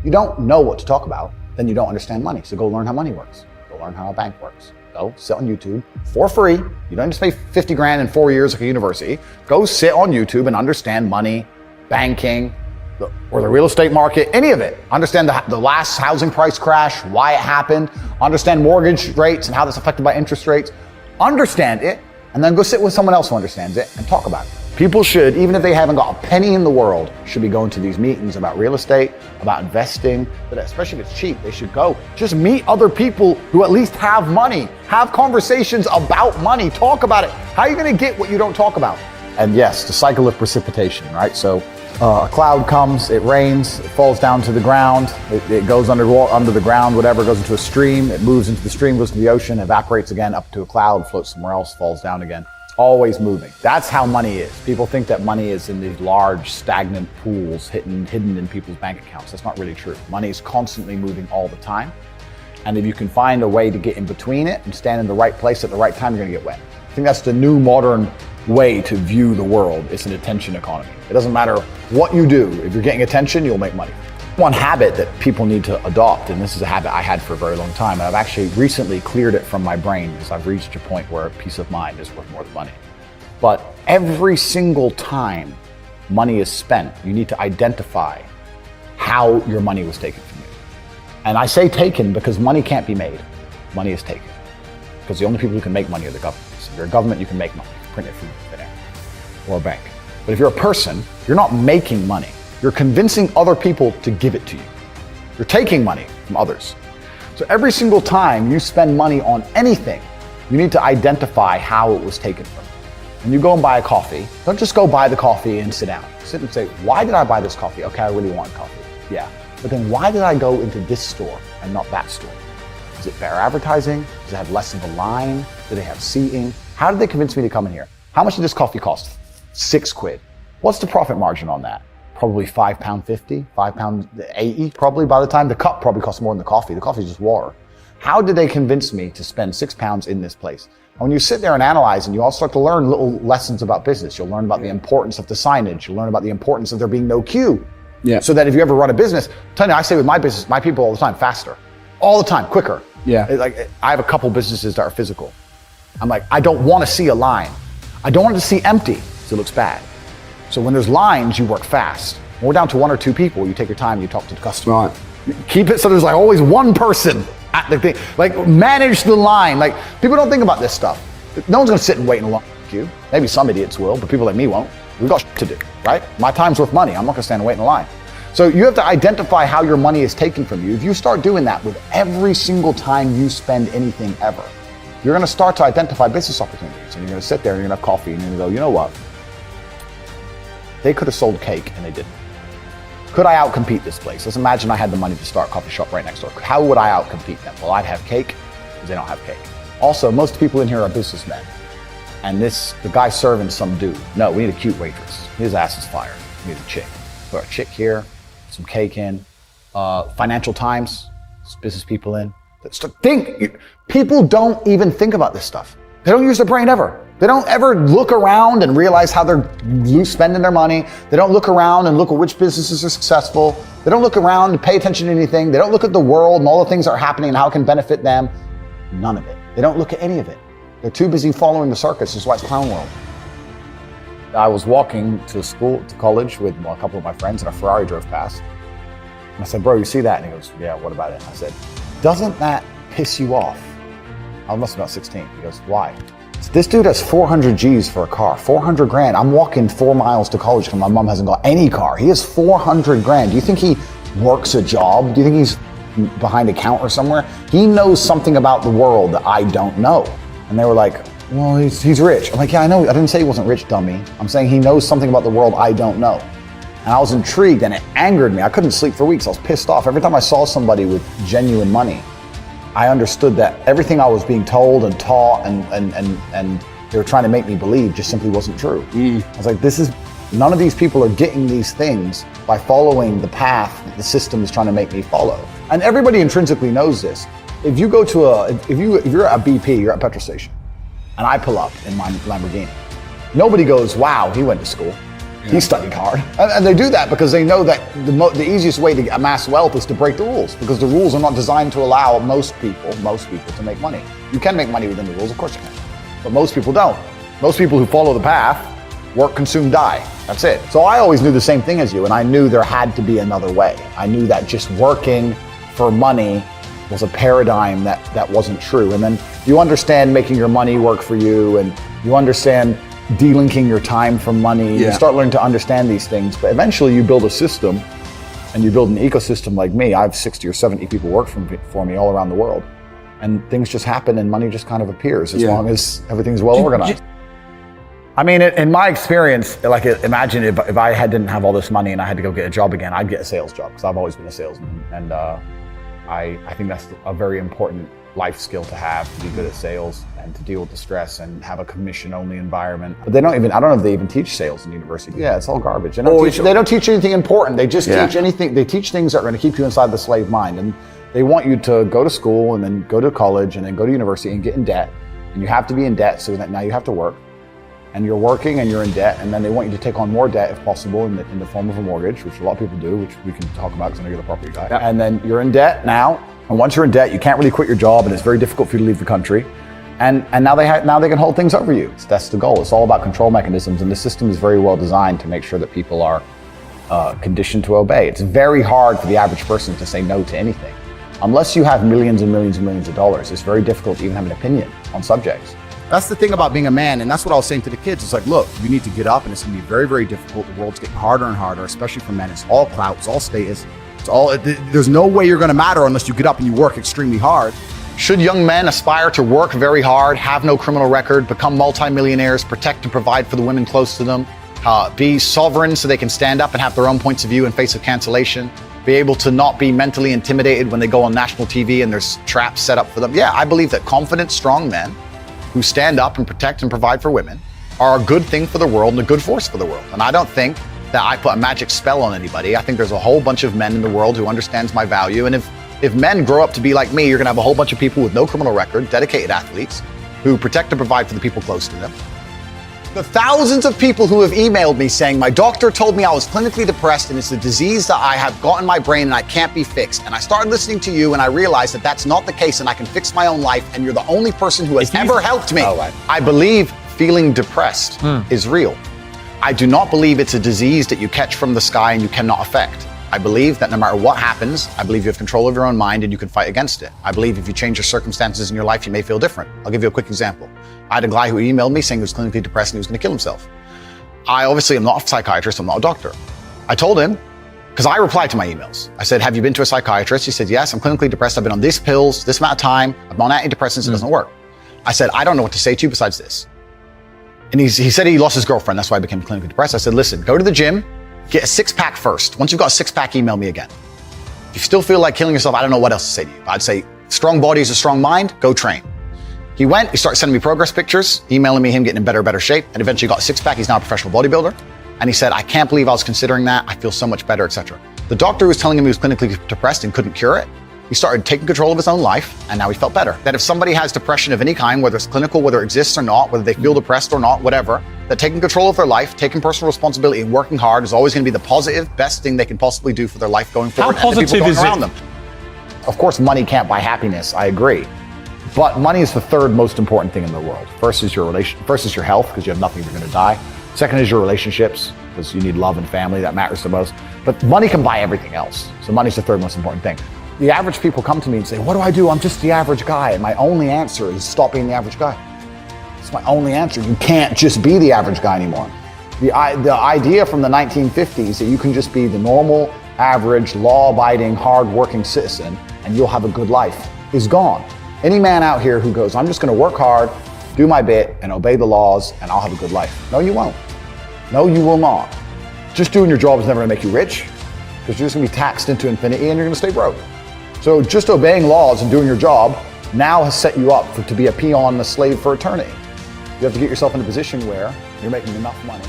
You don't know what to talk about, then you don't understand money. So go learn how money works. Go learn how a bank works. Go sit on YouTube for free. You don't need to pay 50 grand in 4 years like a university. Go sit on YouTube and understand money, banking, or the real estate market, any of it. Understand the last housing price crash, why it happened. Understand mortgage rates and how that's affected by interest rates. Understand it, and then go sit with someone else who understands it and talk about it. People should, even if they haven't got a penny in the world, should be going to these meetings about real estate, about investing, but especially if it's cheap, they should go. Just meet other people who at least have money. Have conversations about money. Talk about it. How are you gonna get what you don't talk about? And yes, the cycle of precipitation, right? So a cloud comes, it rains, it falls down to the ground, it goes under the ground, whatever, goes into a stream, it moves into the stream, goes to the ocean, evaporates again up to a cloud, floats somewhere else, falls down again. Always moving. That's how money is. People think that money is in these large stagnant pools hidden in people's bank accounts. That's not really true. Money is constantly moving all the time. And if you can find a way to get in between it and stand in the right place at the right time, you're gonna get wet. I think that's the new modern way to view the world. It's an attention economy. It doesn't matter what you do. If you're getting attention, you'll make money. One habit that people need to adopt, and this is a habit I had for a very long time, and I've actually recently cleared it from my brain because I've reached a point where peace of mind is worth more than money. But every single time money is spent, you need to identify how your money was taken from you. And I say taken because money can't be made. Money is taken. Because the only people who can make money are the governments. If you're a government, you can make money. You can print it from thin air or a bank. But if you're a person, you're not making money. You're convincing other people to give it to you. You're taking money from others. So every single time you spend money on anything, you need to identify how it was taken from you. When you go and buy a coffee, don't just go buy the coffee and sit down. Sit and say, why did I buy this coffee? Okay, I really want coffee. Yeah. But then why did I go into this store and not that store? Is it better advertising? Does it have less of a line? Do they have seating? How did they convince me to come in here? How much did this coffee cost? £6. What's the profit margin on that? Probably £5.50, £5.80 probably by the time. The cup probably costs more than the coffee. The coffee is just water. How did they convince me to spend £6 in this place? And when you sit there and analyze, and you all start to learn little lessons about business, you'll learn about the importance of the signage. You'll learn about the importance of there being no queue. Yeah. So that if you ever run a business, I say with my business, my people all the time, faster. All the time, quicker. Yeah. Like I have a couple businesses that are physical. I'm like, I don't want to see a line. I don't want it to see empty because it looks bad. So when there's lines, you work fast. When we're down to 1 or 2 people, you take your time, you talk to the customer. Right. Keep it so there's like always one person at the thing. Like manage the line. Like people don't think about this stuff. No one's gonna sit and wait in a long queue. Maybe some idiots will, but people like me won't. We've got shit to do, right? My time's worth money. I'm not gonna stand and wait in a line. So you have to identify how your money is taken from you. If you start doing that with every single time you spend anything ever, you're gonna start to identify business opportunities. And you're gonna sit there and you're gonna have coffee and you're gonna go, you know what? They could have sold cake and they didn't. Could I outcompete this place? Let's imagine I had the money to start a coffee shop right next door. How would I outcompete them? Well, I'd have cake because they don't have cake. Also, most people in here are businessmen. And the guy serving some dude. No, we need a cute waitress. His ass is fired. We need a chick. Put a chick here, some cake in. Financial Times, business people in. People don't even think about this stuff. They don't use their brain ever. They don't ever look around and realize how they're spending their money. They don't look around and look at which businesses are successful. They don't look around and pay attention to anything. They don't look at the world and all the things that are happening and how it can benefit them. None of it. They don't look at any of it. They're too busy following the circus. That's why it's clown world. I was walking to college with a couple of my friends and a Ferrari drove past. And I said, bro, you see that? And he goes, yeah, what about it? I said, doesn't that piss you off? I must have been about 16. He goes, why? This dude has 400 G's for a car, 400 grand. I'm walking 4 miles to college because my mom hasn't got any car. He has 400 grand. Do you think he works a job? Do you think he's behind a counter somewhere? He knows something about the world that I don't know. And they were like, well, he's rich. I'm like, yeah, I know. I didn't say he wasn't rich, dummy. I'm saying he knows something about the world I don't know. And I was intrigued and it angered me. I couldn't sleep for weeks. I was pissed off. Every time I saw somebody with genuine money, I understood that everything I was being told and taught and they were trying to make me believe just simply wasn't true. I was like, none of these people are getting these things by following the path that the system is trying to make me follow. And everybody intrinsically knows this. If you go to if you're at BP, you're at a petrol station, and I pull up in my Lamborghini, nobody goes, wow, he went to school. He studied hard. And they do that because they know that the easiest way to amass wealth is to break the rules, because the rules are not designed to allow most people to make money. You can make money within the rules, of course you can, but most people don't. Most people who follow the path work, consume, die. That's it. So I always knew the same thing as you, and I knew there had to be another way. I knew that just working for money was a paradigm that wasn't true. And then you understand making your money work for you, and you understand delinking your time from money. You start learning to understand these things, but eventually you build a system and you build an ecosystem like me. I have 60 or 70 people work for me all around the world, and things just happen and money just kind of appears as long as everything's well organized. I mean, in my experience, like imagine if I didn't have all this money and I had to go get a job again, I'd get a sales job, because I've always been a salesman. And I think that's a very important life skill to have, to be good at sales and to deal with the stress and have a commission-only environment. But I don't know if they even teach sales in university. Yeah, it's all garbage. They don't teach anything important. They just teach anything. They teach things that are going to keep you inside the slave mind. And they want you to go to school and then go to college and then go to university and get in debt. And you have to be in debt, so that now you have to work. And you're working and you're in debt, and then they want you to take on more debt if possible in the form of a mortgage, which a lot of people do, which we can talk about because I know you're the property guy. And then you're in debt now, and once you're in debt, you can't really quit your job, and it's very difficult for you to leave the country. And now they can hold things over you. That's the goal. It's all about control mechanisms, and the system is very well designed to make sure that people are conditioned to obey. It's very hard for the average person to say no to anything. Unless you have millions and millions and millions of dollars, it's very difficult to even have an opinion on subjects. That's the thing about being a man, and that's what I was saying to the kids. It's like, look, you need to get up, and it's going to be very, very difficult. The world's getting harder and harder, especially for men. It's all clout, it's all status, there's no way you're going to matter unless you get up and you work extremely hard. Should young men aspire to work very hard, have no criminal record, become multimillionaires, protect and provide for the women close to them, be sovereign so they can stand up and have their own points of view in face of cancellation, be able to not be mentally intimidated when they go on national TV and there's traps set up for them? Yeah, I believe that confident, strong men who stand up and protect and provide for women are a good thing for the world and a good force for the world. And I don't think that I put a magic spell on anybody. I think there's a whole bunch of men in the world who understands my value. And if men grow up to be like me, you're gonna have a whole bunch of people with no criminal record, dedicated athletes, who protect and provide for the people close to them. The thousands of people who have emailed me saying, my doctor told me I was clinically depressed and it's a disease that I have got in my brain and I can't be fixed. And I started listening to you and I realized that that's not the case and I can fix my own life, and you're the only person who has ever helped me. I believe feeling depressed is real. I do not believe it's a disease that you catch from the sky and you cannot affect. I believe that no matter what happens, I believe you have control of your own mind and you can fight against it. I believe if you change your circumstances in your life, you may feel different. I'll give you a quick example. I had a guy who emailed me saying he was clinically depressed and he was going to kill himself. I obviously am not a psychiatrist, I'm not a doctor. I told him, because I replied to my emails. I said, have you been to a psychiatrist? He said, yes, I'm clinically depressed. I've been on these pills, this amount of time. I'm on antidepressants, it doesn't work. I said, I don't know what to say to you besides this. And he said he lost his girlfriend, that's why I became clinically depressed. I said, listen, go to the gym, get a six-pack first. Once you've got a six-pack, email me again. If you still feel like killing yourself, I don't know what else to say to you. I'd say, strong body is a strong mind, go train. He went, he started sending me progress pictures, emailing me him getting in better shape, and eventually got a six-pack. He's now a professional bodybuilder. And he said, I can't believe I was considering that. I feel so much better, etc. The doctor who was telling him he was clinically depressed and couldn't cure it, he started taking control of his own life, and now he felt better. That if somebody has depression of any kind, whether it's clinical, whether it exists or not, whether they feel depressed or not, whatever, that taking control of their life, taking personal responsibility and working hard is always going to be the positive, best thing they can possibly do for their life going forward. How positive is it? Them. Of course, money can't buy happiness, I agree. But money is the third most important thing in the world. First is your health, because you have nothing, you're going to die. Second is your relationships, because you need love and family, that matters the most. But money can buy everything else. So money's the third most important thing. The average people come to me and say, what do I do? I'm just the average guy. And my only answer is stop being the average guy. It's my only answer. You can't just be the average guy anymore. The idea from the 1950s that you can just be the normal, average, law-abiding, hard-working citizen and you'll have a good life is gone. Any man out here who goes, I'm just going to work hard, do my bit, and obey the laws, and I'll have a good life. No, you won't. No, you will not. Just doing your job is never going to make you rich, because you're just going to be taxed into infinity and you're going to stay broke. So just obeying laws and doing your job now has set you up to be a peon and a slave for eternity. You have to get yourself in a position where you're making enough money